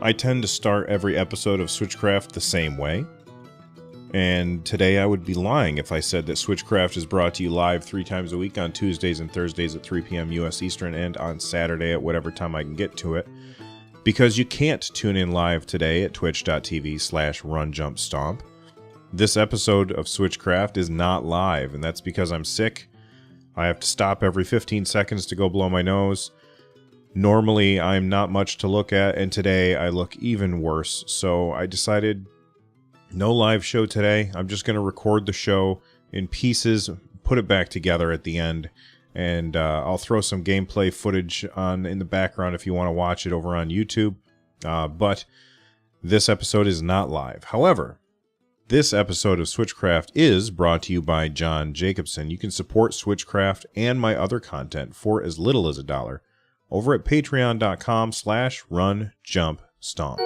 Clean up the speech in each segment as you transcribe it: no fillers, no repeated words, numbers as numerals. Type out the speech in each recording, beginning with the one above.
I tend to start every episode of Switchcraft the same way, and today I would be lying if I said that Switchcraft is brought to you live 3 times a week on Tuesdays and Thursdays at 3 p.m. US Eastern and on Saturday at whatever time I can get to it, because you can't tune in live today at twitch.tv/runjumpstomp. This episode of Switchcraft is not live, and that's because I'm sick. I have to stop every 15 seconds to go blow my nose. Normally, I'm not much to look at, and today I look even worse, so I decided no live show today. I'm just going to record the show in pieces, put it back together at the end, and I'll throw some gameplay footage on in the background if you want to watch it over on YouTube. But this episode is not live. However, this episode of Switchcraft is brought to you by John Jacobson. You can support Switchcraft and my other content for as little as $1 over at patreon.com/runjumpstomp.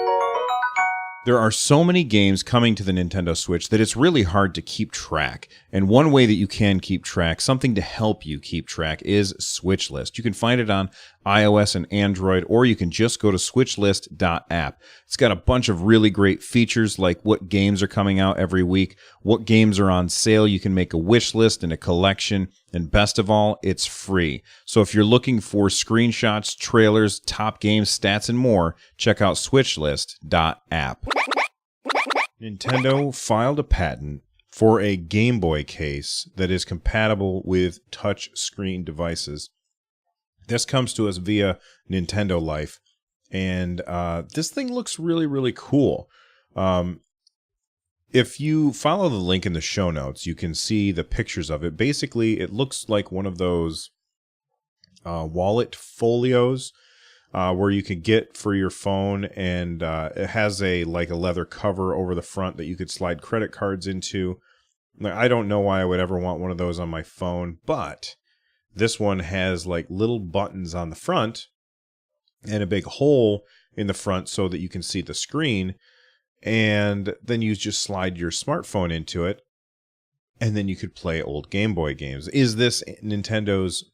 There are so many games coming to the Nintendo Switch that it's really hard to keep track. And one way that you can keep track, something to help you keep track, is Switch List. You can find it on iOS and Android, or you can just go to switchlist.app. It's got a bunch of really great features like what games are coming out every week, what games are on sale. You can make a wish list and a collection, and best of all, it's free. So if you're looking for screenshots, trailers, top game stats, and more, check out switchlist.app. Nintendo filed a patent for a Game Boy case that is compatible with touch screen devices. This comes to us via Nintendo Life, and this thing looks really, really cool. If you follow the link in the show notes, you can see the pictures of it. Basically, it looks like one of those wallet folios where you could get for your phone, and it has a leather cover over the front that you could slide credit cards into. I don't know why I would ever want one of those on my phone, but this one has like little buttons on the front and a big hole in the front so that you can see the screen, and then you just slide your smartphone into it, and then you could play old Game Boy games. Is this Nintendo's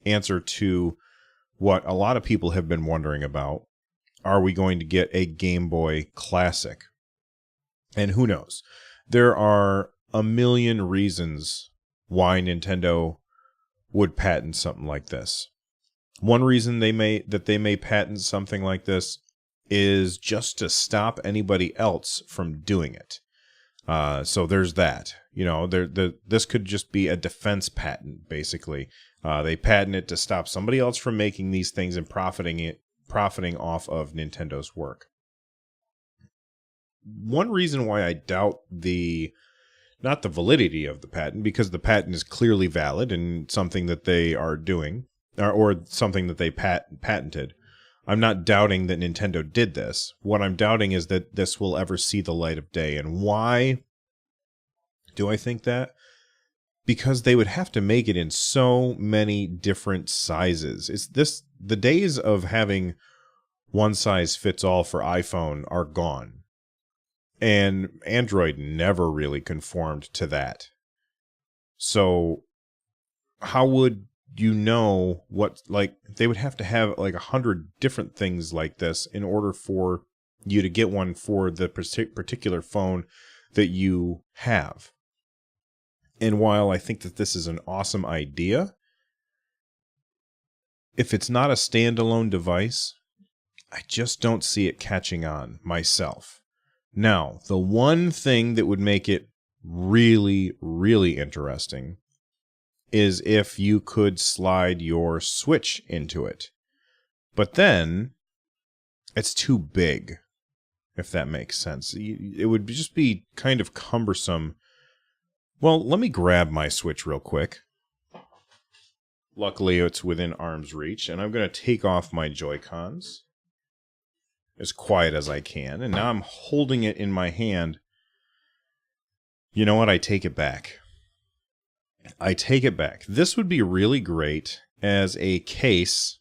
answer to what a lot of people have been wondering about? Are we going to get a Game Boy Classic? And who knows? There are a million reasons why Nintendo would patent something like this. One reason they may patent something like this is just to stop anybody else from doing it. So there's that. You know, this could just be a defense patent, basically. They patent it to stop somebody else from making these things and profiting off of Nintendo's work. One reason why I doubt not the validity of the patent, because the patent is clearly valid and something that they are doing, or something that they patented. I'm not doubting that Nintendo did this. What I'm doubting is that this will ever see the light of day. And why do I think that? Because they would have to make it in so many different sizes. The days of having one size fits all for iPhone are gone. And Android never really conformed to that. So how would you know what, they would have to have 100 different things like this in order for you to get one for the particular phone that you have. And while I think that this is an awesome idea, if it's not a standalone device, I just don't see it catching on myself. Now, the one thing that would make it really, really interesting is if you could slide your Switch into it. But then, it's too big, if that makes sense. It would just be kind of cumbersome. Well, let me grab my Switch real quick. Luckily, it's within arm's reach, and I'm going to take off my Joy-Cons as quiet as I can, and now I'm holding it in my hand. You know what? I take it back. This would be really great as a case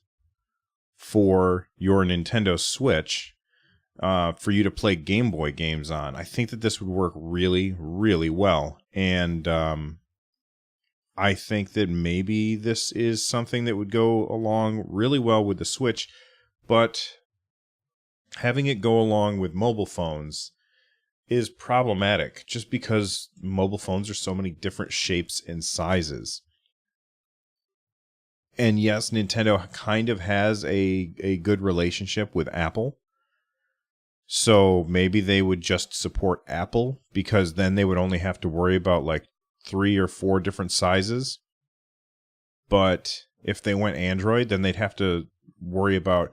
for your Nintendo Switch, for you to play Game Boy games on. I think that this would work really, really well. And I think that maybe this is something that would go along really well with the Switch, but having it go along with mobile phones is problematic just because mobile phones are so many different shapes and sizes. And yes, Nintendo kind of has a good relationship with Apple. So maybe they would just support Apple, because then they would only have to worry about like 3 or 4 different sizes. But if they went Android, then they'd have to worry about,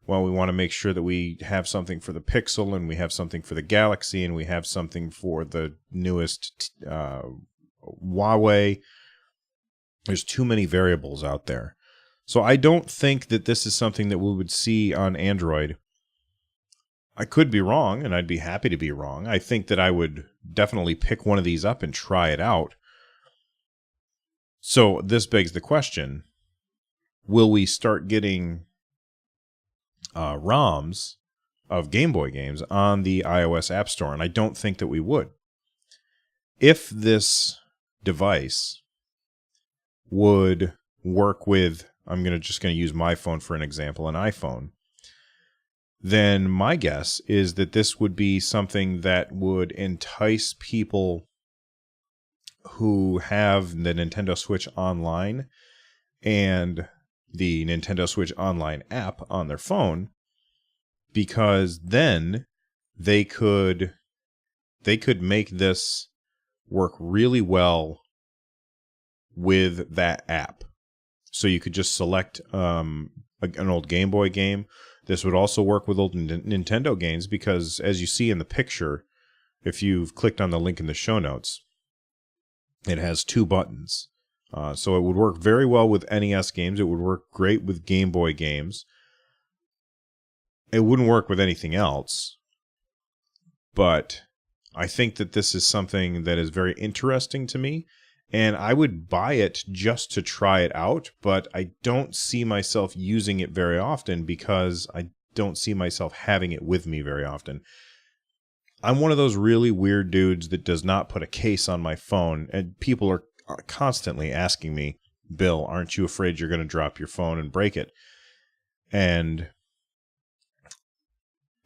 well, we want to make sure that we have something for the Pixel, and we have something for the Galaxy, and we have something for the newest Huawei. There's too many variables out there. So I don't think that this is something that we would see on Android. I could be wrong, and I'd be happy to be wrong. I think that I would definitely pick one of these up and try it out. So this begs the question, will we start getting ROMs of Game Boy games on the iOS App Store? And I don't think that we would. If this device would work with, I'm just going to use my phone for an example, an iPhone, then my guess is that this would be something that would entice people who have the Nintendo Switch Online and the Nintendo Switch Online app on their phone, because then they could make this work really well with that app. So you could just select an old Game Boy game. This would also work with old Nintendo games, because as you see in the picture, if you've clicked on the link in the show notes, it has 2 buttons. So it would work very well with NES games. It would work great with Game Boy games. It wouldn't work with anything else. But I think that this is something that is very interesting to me, and I would buy it just to try it out, but I don't see myself using it very often because I don't see myself having it with me very often. I'm one of those really weird dudes that does not put a case on my phone, and people are constantly asking me, Bill, aren't you afraid you're going to drop your phone and break it? And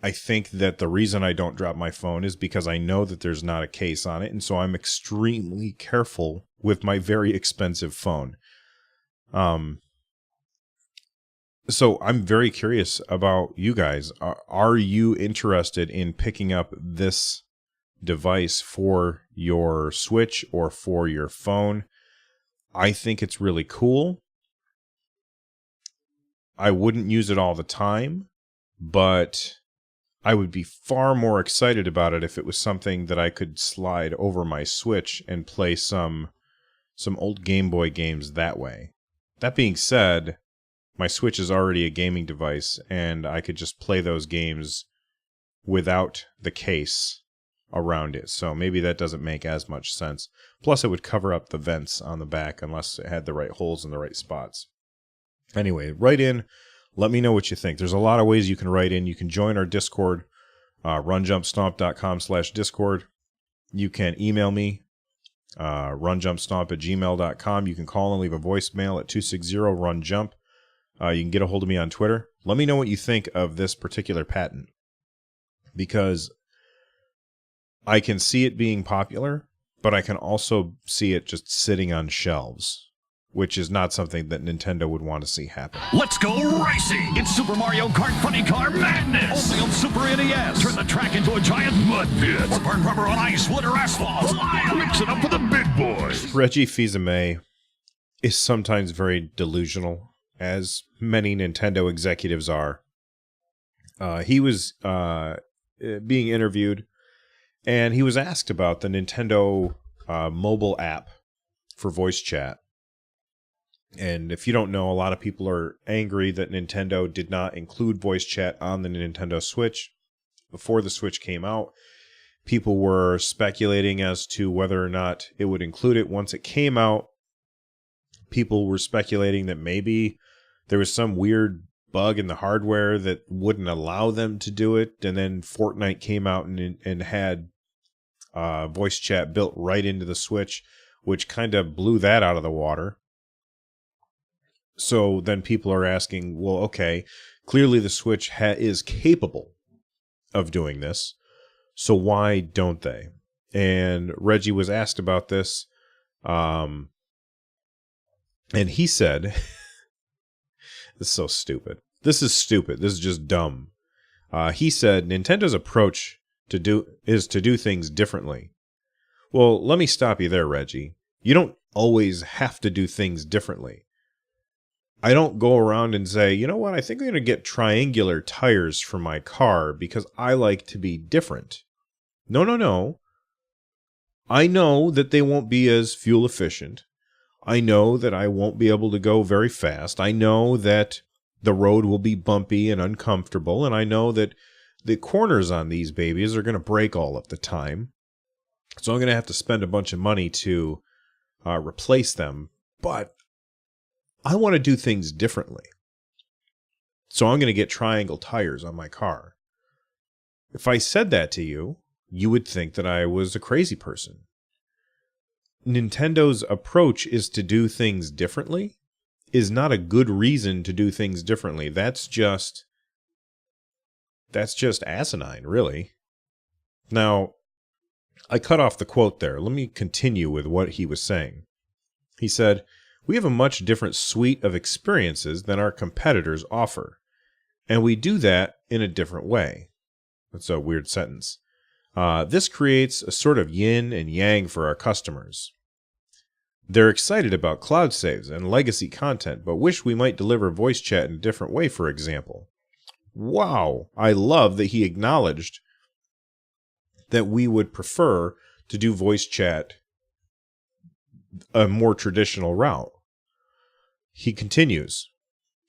I think that the reason I don't drop my phone is because I know that there's not a case on it, and so I'm extremely careful with my very expensive phone. So I'm very curious about you guys. Are you interested in picking up this device for your Switch or for your phone? I think it's really cool. I wouldn't use it all the time, but I would be far more excited about it if it was something that I could slide over my Switch and play some old Game Boy games that way. That being said, my Switch is already a gaming device, and I could just play those games without the case around it. So maybe that doesn't make as much sense. Plus, it would cover up the vents on the back unless it had the right holes in the right spots. Anyway, write in. Let me know what you think. There's a lot of ways you can write in. You can join our Discord, runjumpstomp.com/Discord. You can email me, runjumpstomp@gmail.com. You can call and leave a voicemail at 260-RUNJUMP. You can get a hold of me on Twitter. Let me know what you think of this particular patent, because I can see it being popular, but I can also see it just sitting on shelves, which is not something that Nintendo would want to see happen. Let's go racing! It's Super Mario Kart Funny Car Madness! Only on Super NES! Turn the track into a giant mud pit! Or burn rubber on ice, wood, or asphalt! Mix it up with the big boys! Reggie Fils-Aimé is sometimes very delusional, as many Nintendo executives are. He was being interviewed, and he was asked about the Nintendo mobile app for voice chat. And if you don't know, a lot of people are angry that Nintendo did not include voice chat on the Nintendo Switch. Before the Switch came out, people were speculating as to whether or not it would include it. Once it came out, people were speculating that maybe there was some weird bug in the hardware that wouldn't allow them to do it. And then Fortnite came out and had voice chat built right into the Switch, which kind of blew that out of the water. So then people are asking, well, okay, clearly the Switch is capable of doing this. So why don't they? And Reggie was asked about this. And he said, this is so stupid. This is stupid. This is just dumb. He said, Nintendo's approach is to do things differently. Well, let me stop you there, Reggie. You don't always have to do things differently. I don't go around and say, you know what, I think I'm going to get triangular tires for my car because I like to be different. No. I know that they won't be as fuel efficient. I know that I won't be able to go very fast. I know that the road will be bumpy and uncomfortable, and I know that the corners on these babies are going to break all of the time. So I'm going to have to spend a bunch of money to replace them. But I want to do things differently. So I'm going to get triangle tires on my car. If I said that to you, you would think that I was a crazy person. Nintendo's approach is to do things differently is not a good reason to do things differently. That's just asinine, really. Now, I cut off the quote there. Let me continue with what he was saying. He said, "We have a much different suite of experiences than our competitors offer, and we do that in a different way." That's a weird sentence. This creates a sort of yin and yang for our customers. They're excited about cloud saves and legacy content, but wish we might deliver voice chat in a different way, for example. Wow, I love that he acknowledged that we would prefer to do voice chat a more traditional route. He continues,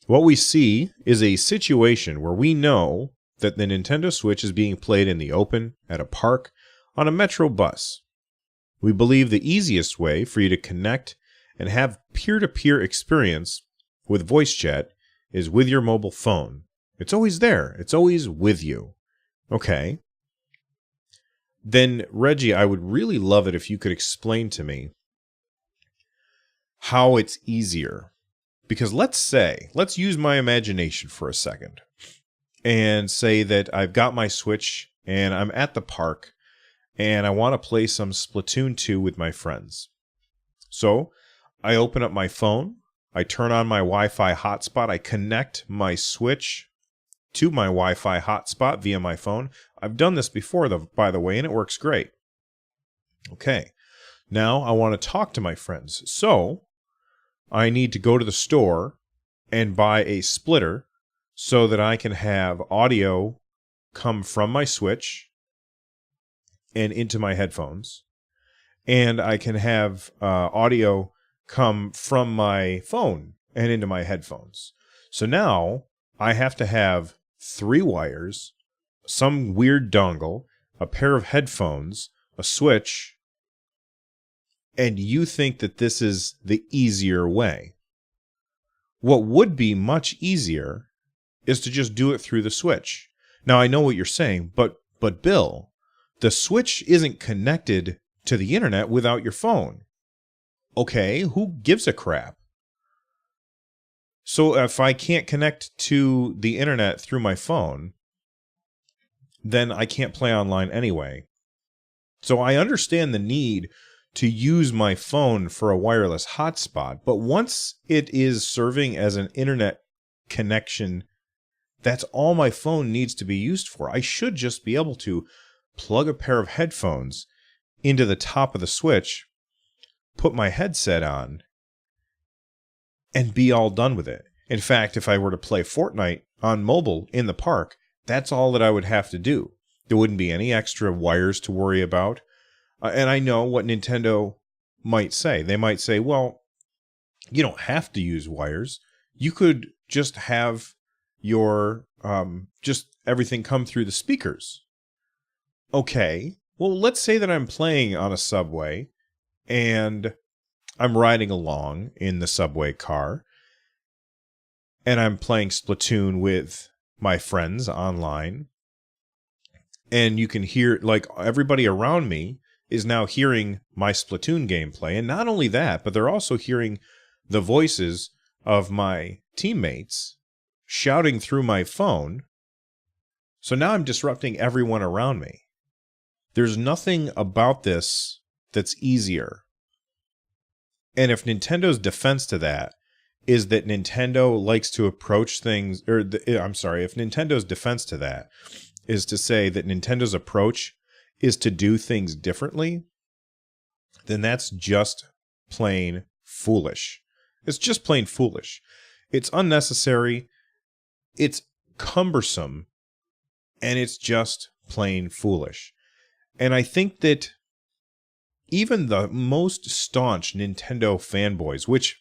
"What we see is a situation where we know that the Nintendo Switch is being played in the open, at a park, on a metro bus. We believe the easiest way for you to connect and have peer-to-peer experience with voice chat is with your mobile phone. It's always there. It's always with you." Okay. Then, Reggie, I would really love it if you could explain to me how it's easier. Because let's use my imagination for a second and say that I've got my Switch and I'm at the park and I want to play some Splatoon 2 with my friends. So I open up my phone, I turn on my Wi-Fi hotspot, I connect my Switch to my Wi-Fi hotspot via my phone. I've done this before, by the way, and it works great. Okay, now I want to talk to my friends. So I need to go to the store and buy a splitter so that I can have audio come from my Switch and into my headphones. And I can have audio come from my phone and into my headphones. So now I have to have 3 wires, some weird dongle, a pair of headphones, a Switch, and you think that this is the easier way. What would be much easier is to just do it through the Switch. Now, I know what you're saying, but Bill, the Switch isn't connected to the internet without your phone. Okay, who gives a crap? So if I can't connect to the internet through my phone, then I can't play online anyway. So I understand the need to use my phone for a wireless hotspot, but once it is serving as an internet connection, that's all my phone needs to be used for. I should just be able to plug a pair of headphones into the top of the Switch, put my headset on, and be all done with it. In fact, if I were to play Fortnite on mobile in the park, that's all that I would have to do. There wouldn't be any extra wires to worry about. And I know what Nintendo might say. They might say, well, you don't have to use wires. You could just have your, just everything come through the speakers. Okay, well, let's say that I'm playing on a subway and I'm riding along in the subway car and I'm playing Splatoon with my friends online. And you can hear, like, everybody around me is now hearing my Splatoon gameplay. And not only that, but they're also hearing the voices of my teammates shouting through my phone. So now I'm disrupting everyone around me. There's nothing about this that's easier. And if Nintendo's defense to that is that Nintendo likes to approach things, if Nintendo's defense to that is to say that Nintendo's approach is to do things differently, then that's just plain foolish. It's just plain foolish. It's unnecessary, it's cumbersome, and it's just plain foolish. And I think that even the most staunch Nintendo fanboys, which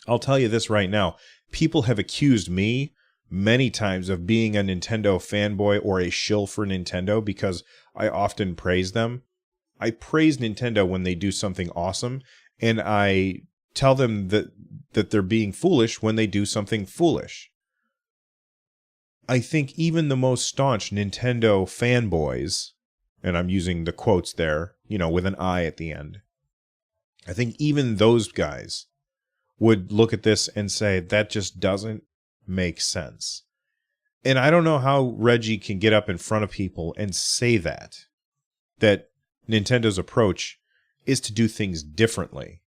I'll tell you this right now, people have accused me many times of being a Nintendo fanboy or a shill for Nintendo because I often praise them. I praise Nintendo when they do something awesome, and I tell them that they're being foolish when they do something foolish. I think even the most staunch Nintendo fanboys, and I'm using the quotes there, with an I at the end, I think even those guys would look at this and say, that just doesn't make sense. And I don't know how Reggie can get up in front of people and say that Nintendo's approach is to do things differently.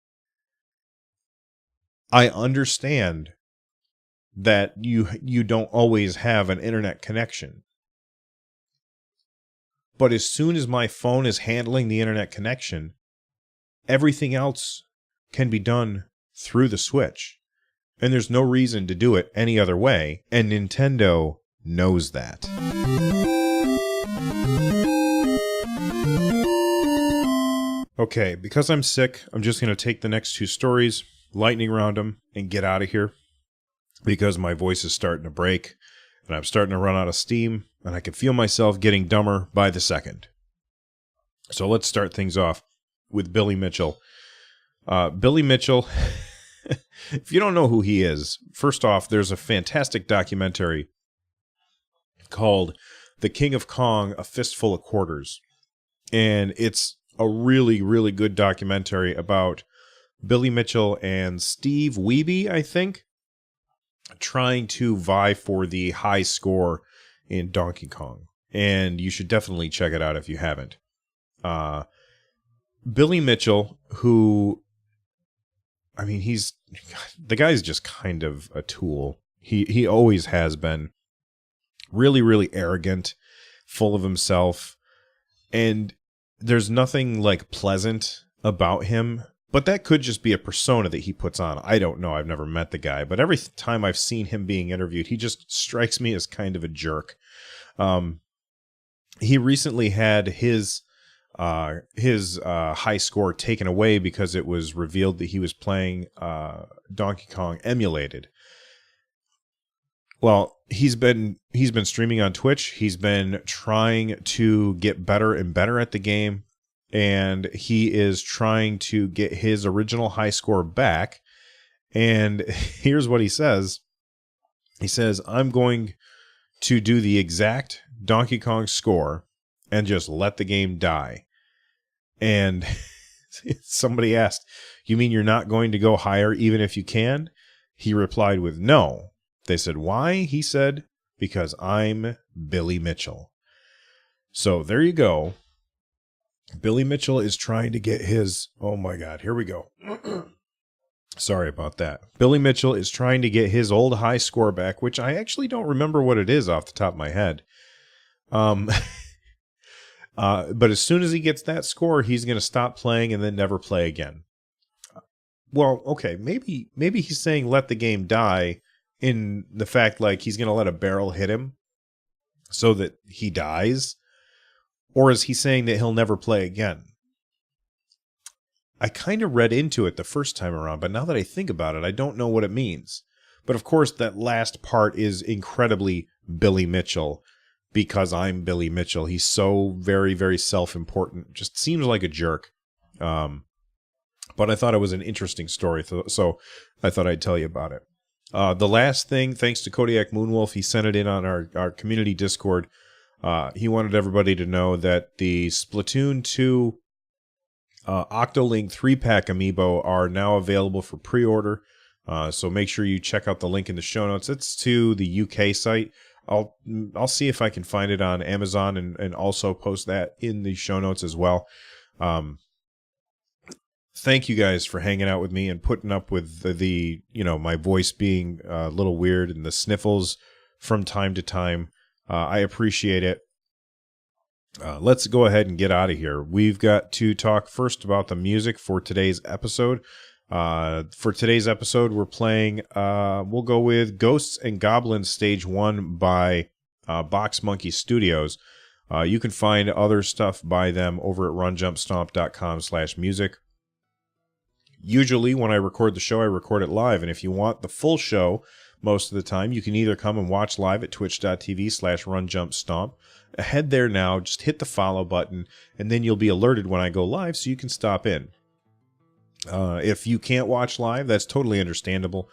I understand that you don't always have an internet connection. But as soon as my phone is handling the internet connection, everything else can be done through the Switch. And there's no reason to do it any other way, and Nintendo knows that. Okay, because I'm sick, I'm just going to take the next two stories, lightning round them, and get out of here. Because my voice is starting to break, and I'm starting to run out of steam, and I can feel myself getting dumber by the second. So let's start things off with Billy Mitchell. Billy Mitchell, if you don't know who he is, first off, there's a fantastic documentary called The King of Kong, A Fistful of Quarters. And it's a really, really good documentary about Billy Mitchell and Steve Wiebe, I think, trying to vie for the high score in Donkey Kong. And you should definitely check it out if you haven't. Billy Mitchell, who, the guy's just kind of a tool. He always has been really, really arrogant, full of himself. And there's nothing pleasant about him. But that could just be a persona that he puts on. I don't know. I've never met the guy. But every time I've seen him being interviewed, he just strikes me as kind of a jerk. He recently had his high score taken away because it was revealed that he was playing Donkey Kong emulated. Well, he's been streaming on Twitch. He's been trying to get better and better at the game. And he is trying to get his original high score back. And here's what he says. He says, I'm going to do the exact Donkey Kong score and just let the game die. And somebody asked, you mean you're not going to go higher even if you can? He replied with no. They said, why? He said, because I'm Billy Mitchell. So there you go. Billy Mitchell is trying to get his... Oh my God, here we go. Sorry about that. Billy Mitchell is trying to get his old high score back, which I actually don't remember what it is off the top of my head. But as soon as he gets that score, he's going to stop playing and then never play again. Well, okay, maybe he's saying let the game die in the fact he's going to let a barrel hit him so that he dies. Or is he saying that he'll never play again? I kind of read into it the first time around, but now that I think about it, I don't know what it means. But of course, that last part is incredibly Billy Mitchell, because I'm Billy Mitchell. He's so very, very self-important. Just seems like a jerk. But I thought it was an interesting story, so I thought I'd tell you about it. The last thing, thanks to Kodiak Moonwolf, he sent it in on our community Discord. He wanted everybody to know that the Splatoon 2 Octolink 3-pack amiibo are now available for pre-order. So make sure you check out the link in the show notes. It's to the UK site. I'll see if I can find it on Amazon and also post that in the show notes as well. Thank you guys for hanging out with me and putting up with the my voice being a little weird and the sniffles from time to time. I appreciate it. Let's go ahead and get out of here. We've got to talk first about the music for today's episode. For today's episode, we're playing, we'll go with Ghosts and Goblins Stage 1 by Box Monkey Studios. You can find other stuff by them over at runjumpstomp.com/music. Usually when I record the show, I record it live, and if you want the full show most of the time, you can either come and watch live at twitch.tv/runjumpstomp. Head there now, just hit the follow button, and then you'll be alerted when I go live so you can stop in. If you can't watch live, that's totally understandable.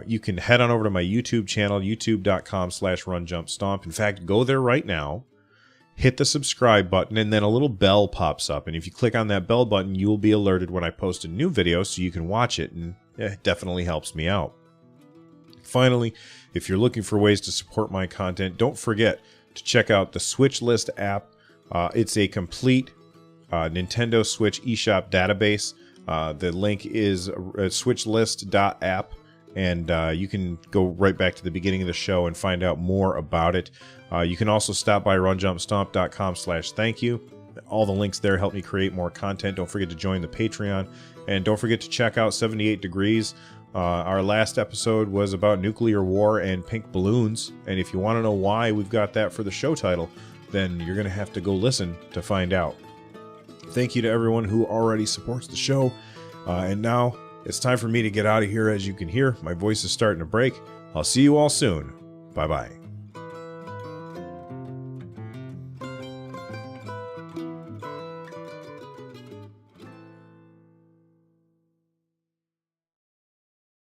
You can head on over to my YouTube channel, youtube.com/runjumpstomp. In fact, go there right now, hit the subscribe button, and then a little bell pops up. And if you click on that bell button, you will be alerted when I post a new video so you can watch it, and it definitely helps me out. Finally, if you're looking for ways to support my content, don't forget to check out the Switch List app. It's a complete Nintendo Switch eShop database. The link is switchlist.app, and you can go right back to the beginning of the show and find out more about it. You can also stop by runjumpstomp.com/thankyou. All the links there help me create more content. Don't forget to join the Patreon, and don't forget to check out 78 Degrees. Our last episode was about nuclear war and pink balloons, and if you want to know why we've got that for the show title, then you're going to have to go listen to find out. Thank you to everyone who already supports the show, and now it's time for me to get out of here. As you can hear, my voice is starting to break. I'll see you all soon. Bye-bye.